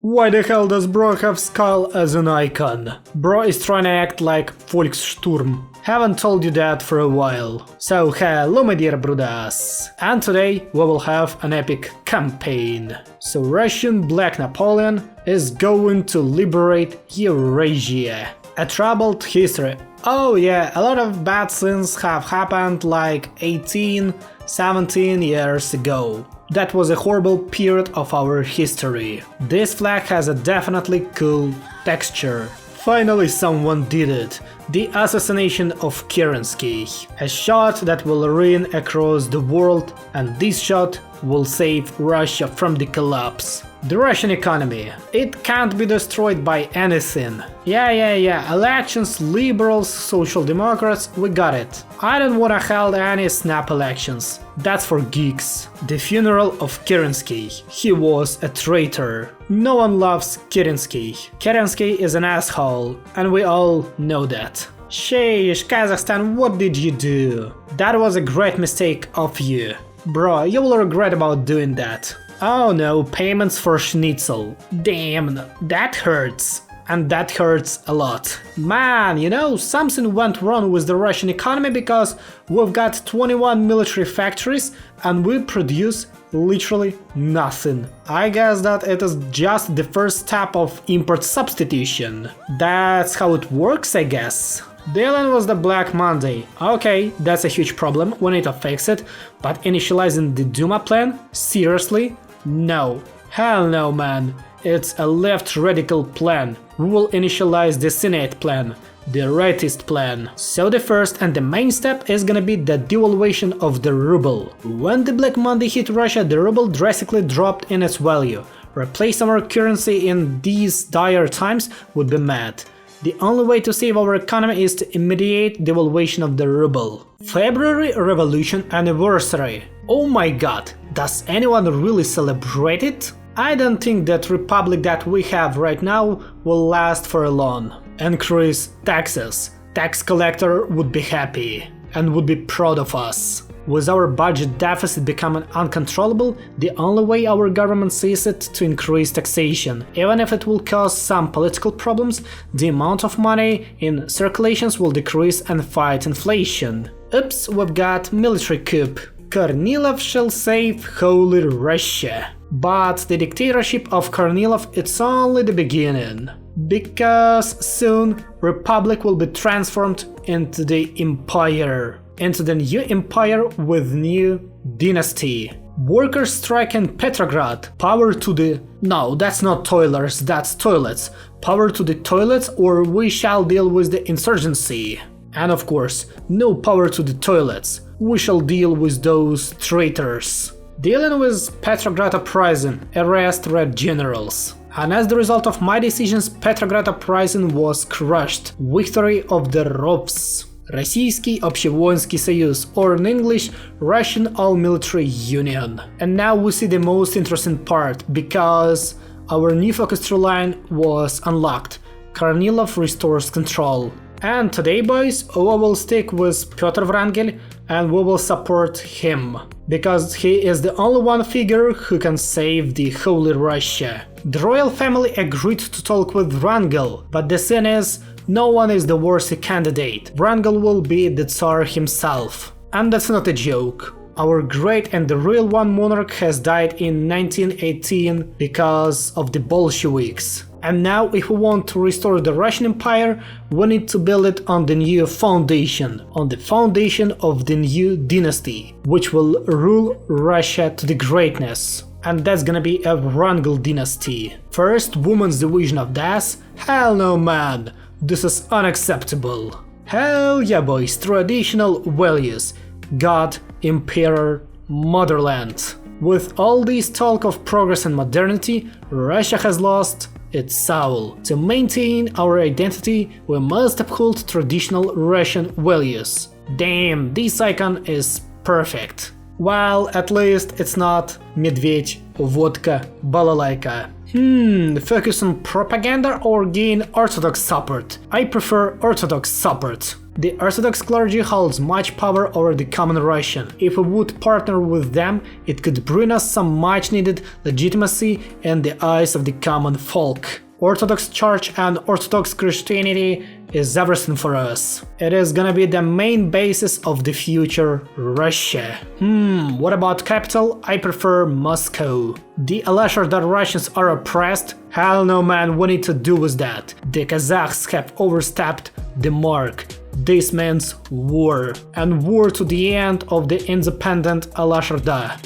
Why the hell does bro have skull as an icon? Bro is trying to act like Volkssturm. Haven't told you that for a while. So hello my dear brothers. And today we will have an epic campaign. So Russian Black Napoleon is going to liberate Eurasia. A troubled history. Oh yeah, a lot of bad things have happened like 17 years ago. That was a horrible period of our history. This flag has a definitely cool texture. Finally someone did it. The assassination of Kerensky. A shot that will ring across the world, and this shot will save Russia from the collapse. The Russian economy. It can't be destroyed by anything. Yeah, elections, liberals, social democrats, we got it. I don't wanna hold any snap elections. That's for geeks. The funeral of Kerensky. He was a traitor. No one loves Kerensky. Kerensky is an asshole, and we all know that. Sheesh, Kazakhstan, what did you do? That was a great mistake of you. Bro, you will regret about doing that. Oh no, payments for schnitzel. Damn, that hurts. And that hurts a lot. Man, you know, something went wrong with the Russian economy because we've got 21 military factories and we produce literally nothing. I guess that it is just the first step of import substitution. That's how it works, I guess. Dylan was the Black Monday. Okay, that's a huge problem, we need to fix it, but initializing the Duma plan? Seriously? No. Hell no, man. It's a left radical plan. We will initialize the Senate plan, the rightist plan. So the first and the main step is gonna be the devaluation of the ruble. When the Black Monday hit Russia, the ruble drastically dropped in its value. Replace our currency in these dire times would be mad. The only way to save our economy is to immediate devaluation of the ruble. February Revolution anniversary. Oh my god, does anyone really celebrate it? I don't think that republic that we have right now will last for long. Increase taxes. Tax collector would be happy and would be proud of us. With our budget deficit becoming uncontrollable, the only way our government sees it to increase taxation. Even if it will cause some political problems, the amount of money in circulations will decrease and fight inflation. Oops, we've got military coup. Kornilov shall save Holy Russia. But the dictatorship of Kornilov, it's only the beginning. Because soon Republic will be transformed into the empire. Into the new empire with new dynasty. Workers strike in Petrograd. Power to the... No, that's not toilers, that's toilets. Power to the toilets or we shall deal with the insurgency. And of course, no power to the toilets. We shall deal with those traitors. Dealing with Petrograd uprising, arrest red generals. And as the result of my decisions, Petrograd uprising was crushed. Victory of the Rovs. Российский общевоинский союз, or in English, Russian All-Military Union. And now we see the most interesting part, because our new focus tree line was unlocked. Kornilov restores control. And today, boys, we will stick with Pyotr Wrangel and we will support him, because he is the only one figure who can save the Holy Russia. The royal family agreed to talk with Wrangel, but the thing is, no one is the worthy candidate. Wrangel will be the Tsar himself. And that's not a joke. Our great and the real one monarch has died in 1918 because of the Bolsheviks. And now if we want to restore the Russian Empire, we need to build it on the new foundation, on the foundation of the new dynasty, which will rule Russia to the greatness. And that's gonna be a Wrangel dynasty. First women's division of DAS? Hell no, man, this is unacceptable. Hell yeah, boys, traditional values. God, Emperor, Motherland. With all this talk of progress and modernity, Russia has lost its soul. To maintain our identity, we must uphold traditional Russian values. Damn, this icon is perfect. Well, at least it's not Medvedь, vodka, balalaika. Focus on propaganda or gain Orthodox support? I prefer Orthodox support. The Orthodox clergy holds much power over the common Russian. If we would partner with them, it could bring us some much needed legitimacy in the eyes of the common folk. Orthodox Church and Orthodox Christianity is everything for us. It is gonna be the main basis of the future Russia. What about capital? I prefer Moscow. The alleged that Russians are oppressed? Hell no, man, we need to do with that. The Kazakhs have overstepped the mark. This means war, and war to the end of the independent Alasharda.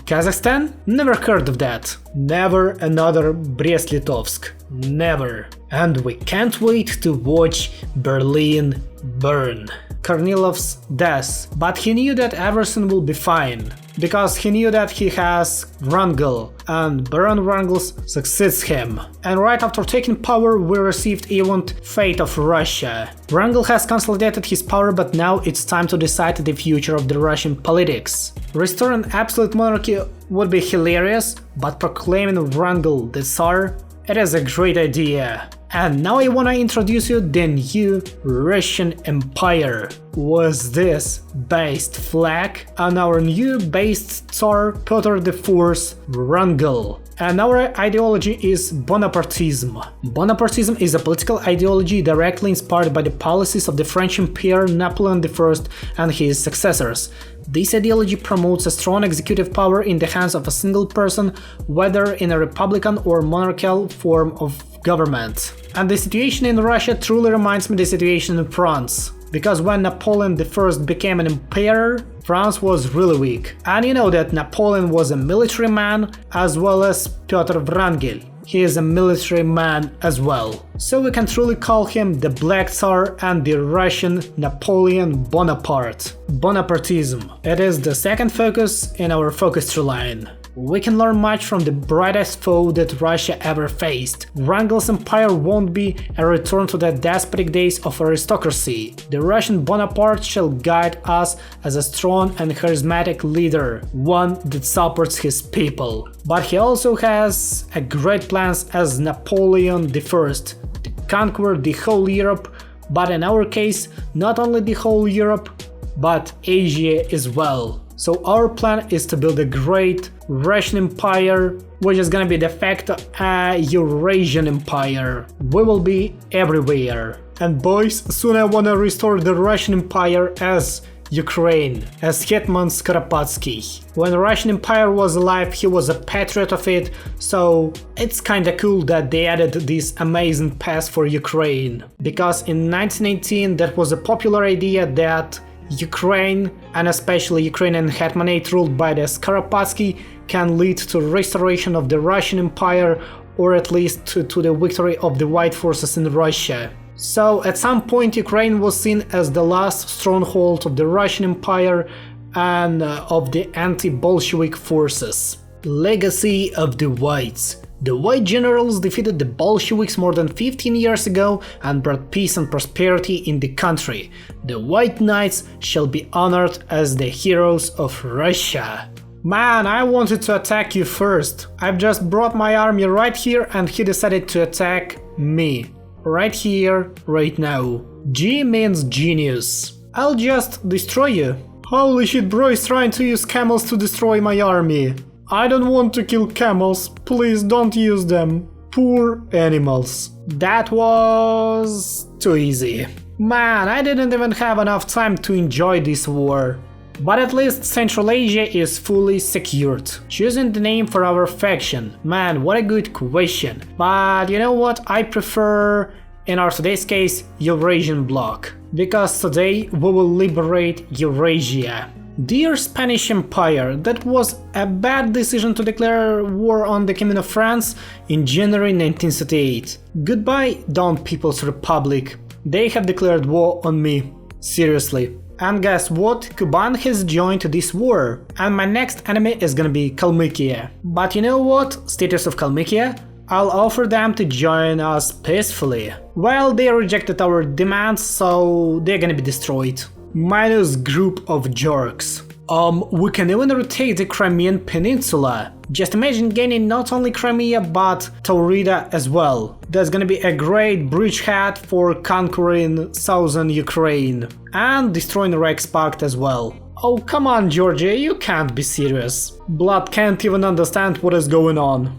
Kazakhstan? Never heard of that. Never another Brest-Litovsk. Never. And we can't wait to watch Berlin burn. Kornilov's death, but he knew that everything will be fine, because he knew that he has Wrangel, and Baron Wrangels succeeds him. And right after taking power, we received even fate of Russia. Wrangel has consolidated his power, but now it's time to decide the future of the Russian politics. Restoring absolute monarchy would be hilarious, but proclaiming Wrangel the Tsar, it is a great idea. And now I wanna introduce you the new Russian Empire. Was this based flag on our new based Tsar Pyotr IV Wrangel. And our ideology is Bonapartism. Bonapartism is a political ideology directly inspired by the policies of the French Emperor Napoleon I and his successors. This ideology promotes a strong executive power in the hands of a single person, whether in a republican or monarchical form of government. And the situation in Russia truly reminds me of the situation in France. Because when Napoleon I became an emperor, France was really weak. And you know that Napoleon was a military man as well as Pyotr Wrangel. He is a military man as well. So we can truly call him the Black Tsar and the Russian Napoleon Bonaparte. Bonapartism. It is the second focus in our focus tree line. We can learn much from the brightest foe that Russia ever faced. Wrangel's empire won't be a return to the despotic days of aristocracy. The Russian Bonaparte shall guide us as a strong and charismatic leader, one that supports his people. But he also has a great plans as Napoleon I to conquer the whole Europe, but in our case, not only the whole Europe, but Asia as well. So our plan is to build a great Russian empire, which is gonna be de facto a Eurasian empire. We will be everywhere. And boys, soon I wanna restore the Russian empire as Ukraine, as Hetman Skoropadsky. When the Russian Empire was alive, he was a patriot of it, so it's kinda cool that they added this amazing pass for Ukraine. Because in 1918 that was a popular idea that Ukraine, and especially Ukrainian Hetmanate ruled by the Skoropadsky, can lead to restoration of the Russian Empire, or at least to the victory of the white forces in Russia. So at some point Ukraine was seen as the last stronghold of the Russian Empire and of the anti-Bolshevik forces. Legacy of the Whites. The White generals defeated the Bolsheviks more than 15 years ago and brought peace and prosperity in the country. The White Knights shall be honored as the heroes of Russia. Man, I wanted to attack you first. I've just brought my army right here and he decided to attack me. Right here, right now. G means genius. I'll just destroy you. Holy shit, bro is trying to use camels to destroy my army. I don't want to kill camels, please don't use them. Poor animals. That was too easy. Man, I didn't even have enough time to enjoy this war. But at least Central Asia is fully secured. Choosing the name for our faction. Man, what a good question. But you know what, I prefer, in our today's case, Eurasian bloc. Because today we will liberate Eurasia. Dear Spanish Empire, that was a bad decision to declare war on the Kingdom of France in January 1938. Goodbye, Dawn People's Republic. They have declared war on me. Seriously. And guess what? Kuban has joined this war. And my next enemy is gonna be Kalmykia. But you know what? Status of Kalmykia? I'll offer them to join us peacefully. Well, they rejected our demands, so they're gonna be destroyed. Minus group of jerks. We can even retake the Crimean Peninsula. Just imagine gaining not only Crimea but Taurida as well. That's gonna be a great bridgehead for conquering southern Ukraine and destroying Rex Pact as well. Oh come on Georgia, you can't be serious. Blood can't even understand what is going on.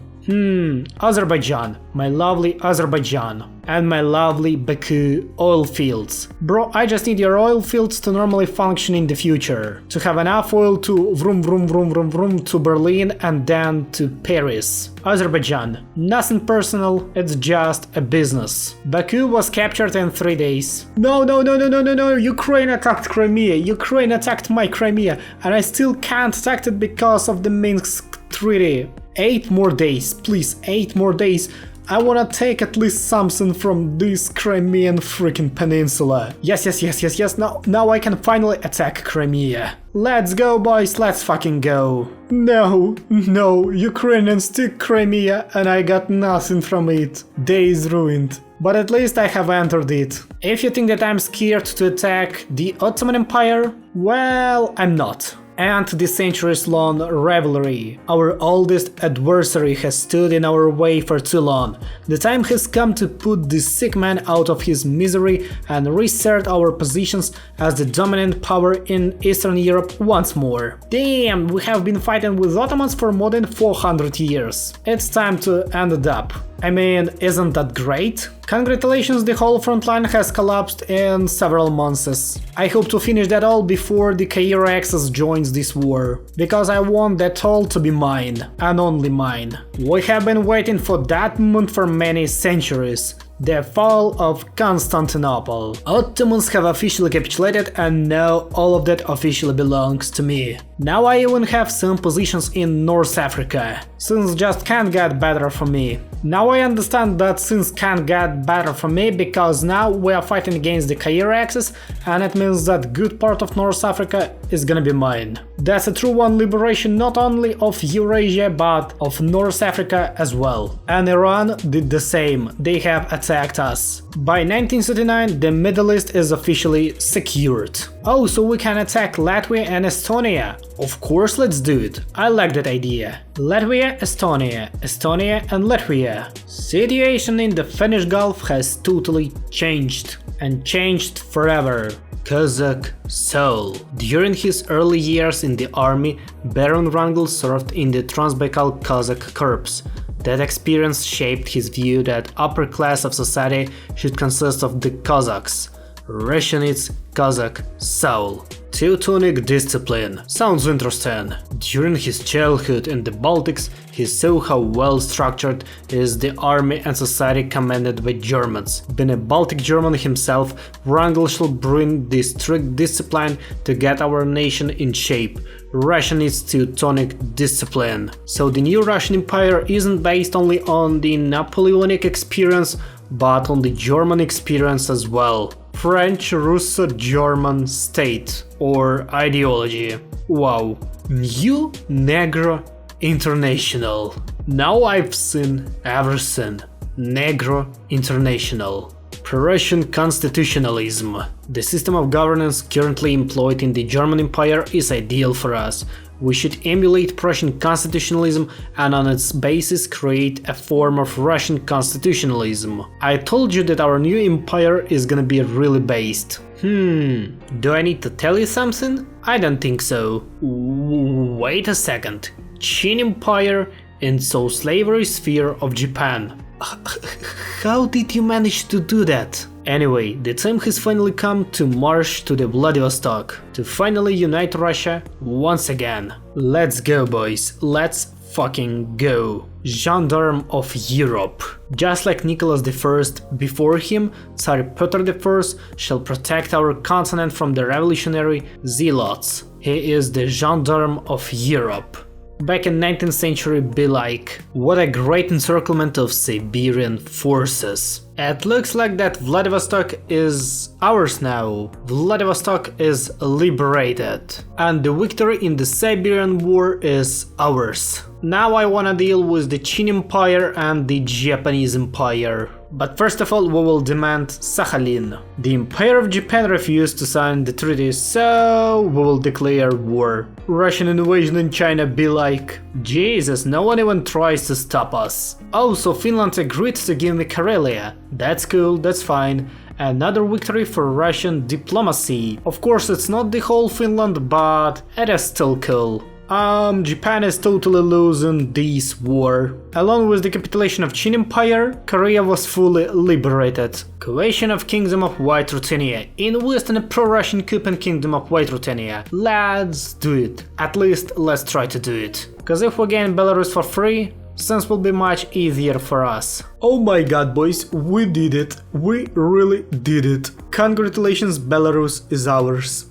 Azerbaijan, my lovely Azerbaijan, and my lovely Baku oil fields. Bro, I just need your oil fields to normally function in the future, to have enough oil to vroom vroom vroom vroom vroom to Berlin and then to Paris. Azerbaijan, nothing personal, it's just a business. Baku was captured in 3 days. No, Ukraine attacked Crimea, Ukraine attacked my Crimea, and I still can't attack it because of the Minsk Treaty. 8 more days, please, 8 more days. I wanna take at least something from this Crimean freaking peninsula. Yes, now I can finally attack Crimea. Let's go boys, let's fucking go. No, Ukrainians took Crimea and I got nothing from it. Day is ruined. But at least I have entered it. If you think that I'm scared to attack the Ottoman Empire, well, I'm not. And the centuries-long rivalry. Our oldest adversary has stood in our way for too long. The time has come to put this sick man out of his misery and reassert our positions as the dominant power in Eastern Europe once more. Damn, we have been fighting with Ottomans for more than 400 years. It's time to end it up. I mean, isn't that great? Congratulations, the whole front line has collapsed in several months. I hope to finish that all before the Kaiserredux joins this war, because I want that all to be mine, and only mine. We have been waiting for that moment for many centuries. The fall of Constantinople. Ottomans have officially capitulated and now all of that officially belongs to me. Now I even have some positions in North Africa. Things just can't get better for me. Now I understand that things can't get better for me because now we are fighting against the Kaiserredux and it means that good part of North Africa is gonna be mine. That's a true one liberation not only of Eurasia but of North Africa as well. And Iran did the same, they have attacked us. By 1939 the Middle East is officially secured. Oh, so we can attack Latvia and Estonia. Of course, let's do it. I like that idea. Latvia, Estonia and Latvia. Situation in the Finnish Gulf has totally changed. And changed forever. Kazakh soul. During his early years in the army, Baron Wrangel served in the Transbaikal Kazakh Corps. That experience shaped his view that upper class of society should consist of the Kazakhs. Rationit's Kazakh soul. Teutonic discipline. Sounds interesting. During his childhood in the Baltics, he saw how well structured is the army and society commanded by Germans. Being a Baltic German himself, Wrangel shall bring this strict discipline to get our nation in shape. Rationit's Teutonic discipline. So the new Russian Empire isn't based only on the Napoleonic experience, but on the German experience as well. French Russo-German state or ideology. Wow. New Negro International. Now I've seen everything. Negro International. Pro-Russian constitutionalism. The system of governance currently employed in the German Empire is ideal for us. We should emulate Prussian constitutionalism and on its basis create a form of Russian constitutionalism. I told you that our new empire is gonna be really based. Do I need to tell you something? I don't think so. Wait a second. Qin Empire and so slavery sphere of Japan. How did you manage to do that? Anyway, the time has finally come to march to the Vladivostok, to finally unite Russia once again. Let's go boys, let's fucking go. Gendarme of Europe. Just like Nicholas I before him, Tsar Peter I shall protect our continent from the revolutionary zealots. He is the Gendarme of Europe. Back in 19th century be like, what a great encirclement of Siberian forces. It looks like that Vladivostok is ours now. Vladivostok is liberated. And the victory in the Siberian War is ours. Now I wanna deal with the Qin Empire and the Japanese Empire. But first of all, we will demand Sakhalin. The Empire of Japan refused to sign the treaty, so we will declare war. Russian invasion in China be like, Jesus, no one even tries to stop us. Also, Finland agreed to give me Karelia. That's cool, that's fine. Another victory for Russian diplomacy. Of course, it's not the whole Finland, but it is still cool. Japan is totally losing this war. Along with the capitulation of Qin Empire, Korea was fully liberated. Creation of Kingdom of White Ruthenia. Invest in a pro-Russian coup in Kingdom of White Ruthenia. Let's do it. At least let's try to do it. Cause if we gain Belarus for free, things will be much easier for us. Oh my god, boys, we did it. We really did it. Congratulations, Belarus is ours.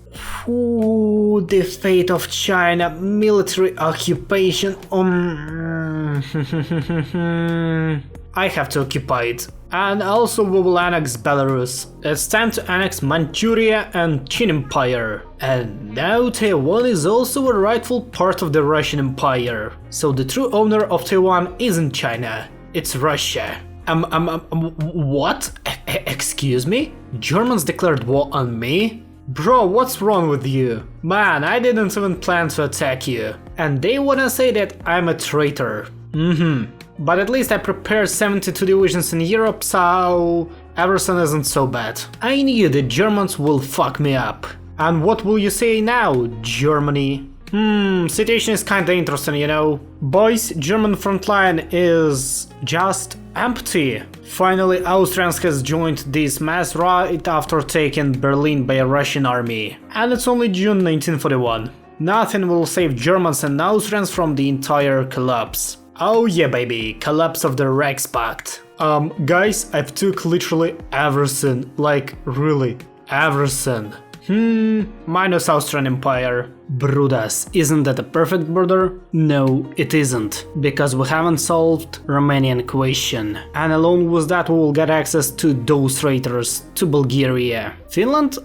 Ooh, the fate of China, military occupation. I have to occupy it. And also we will annex Belarus. It's time to annex Manchuria and Qin Empire. And now Taiwan is also a rightful part of the Russian Empire. So the true owner of Taiwan isn't China, it's Russia. What? Excuse me? Germans declared war on me? Bro, what's wrong with you? Man, I didn't even plan to attack you. And they wanna say that I'm a traitor. But at least I prepared 72 divisions in Europe, so everything isn't so bad. I knew the Germans will fuck me up. And what will you say now, Germany? Situation is kinda interesting, you know. Boys, German front line is just empty. Finally, Austrians has joined this mess right after taking Berlin by a Russian army. And it's only June 1941. Nothing will save Germans and Austrians from the entire collapse. Oh yeah, baby, collapse of the Reichspakt. Guys, I've took literally everything, like really everything. Minus Austrian Empire. Brudas, isn't that a perfect border? No, it isn't, because we haven't solved Romanian question. And along with that we will get access to those traitors, to Bulgaria. Finland?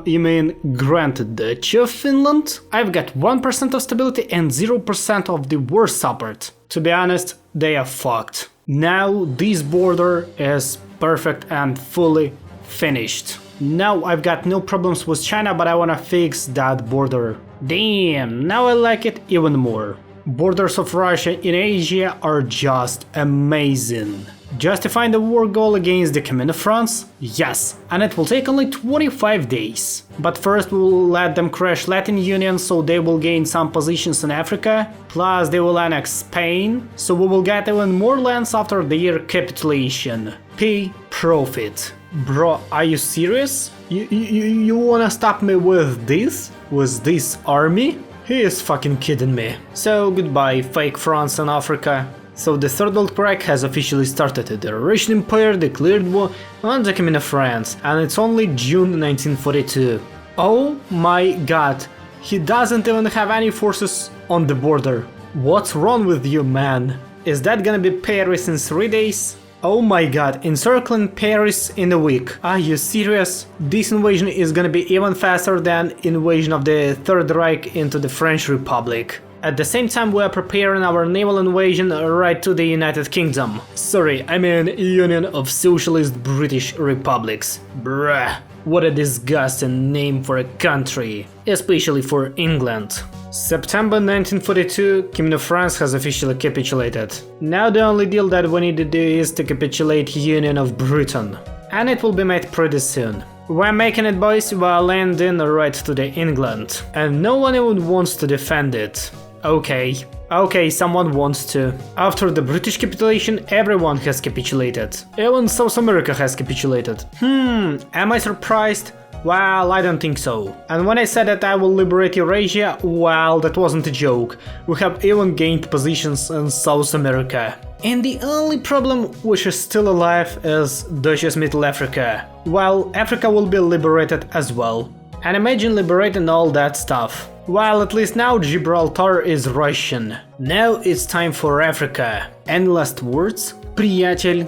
You mean Grand Duchy of Finland? I've got 1% of stability and 0% of the war support. To be honest, they are fucked. Now this border is perfect and fully finished. Now I've got no problems with China, but I wanna fix that border. Damn, now I like it even more. Borders of Russia in Asia are just amazing. Justifying the war goal against the Commune of France? Yes, and it will take only 25 days. But first we will let them crash Latin Union, so they will gain some positions in Africa, plus they will annex Spain, so we will get even more lands after their capitulation. P. Profit. Bro, are you serious? You wanna stop me with this? With this army? He is fucking kidding me. So goodbye, fake France and Africa. So the Third World Crack has officially started. The Russian Empire declared war on the Commune of France, and it's only June 1942. Oh my god, he doesn't even have any forces on the border. What's wrong with you, man? Is that gonna be Paris in 3 days? Oh my god, encircling Paris in a week. Are you serious? This invasion is gonna be even faster than invasion of the Third Reich into the French Republic. At the same time we are preparing our naval invasion right to the United Kingdom. Sorry, I mean Union of Socialist British Republics. Bruh, what a disgusting name for a country, especially for England. September 1942, Commune of France has officially capitulated. Now the only deal that we need to do is to capitulate Union of Britain. And it will be made pretty soon. We're making it, boys, we are landing right to the England. And no one even wants to defend it. Okay, someone wants to. After the British capitulation, everyone has capitulated. Even South America has capitulated. Am I surprised? Well, I don't think so. And when I said that I will liberate Eurasia, well, that wasn't a joke. We have even gained positions in South America. And the only problem which is still alive is Duchy Middle Africa. Well, Africa will be liberated as well. And imagine liberating all that stuff. Well, at least now Gibraltar is Russian. Now it's time for Africa. Any last words? Приятель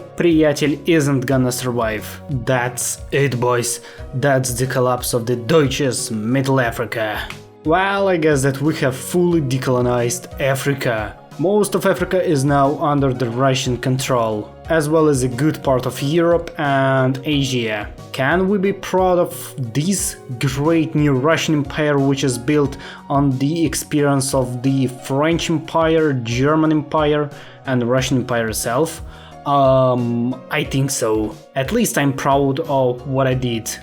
isn't gonna survive. That's it, boys. That's the collapse of the Deutsches Middle Africa. Well, I guess that we have fully decolonized Africa. Most of Africa is now under the Russian control, as well as a good part of Europe and Asia. Can we be proud of this great new Russian Empire, which is built on the experience of the French Empire, German Empire, and Russian Empire itself? I think so. At least I'm proud of what I did.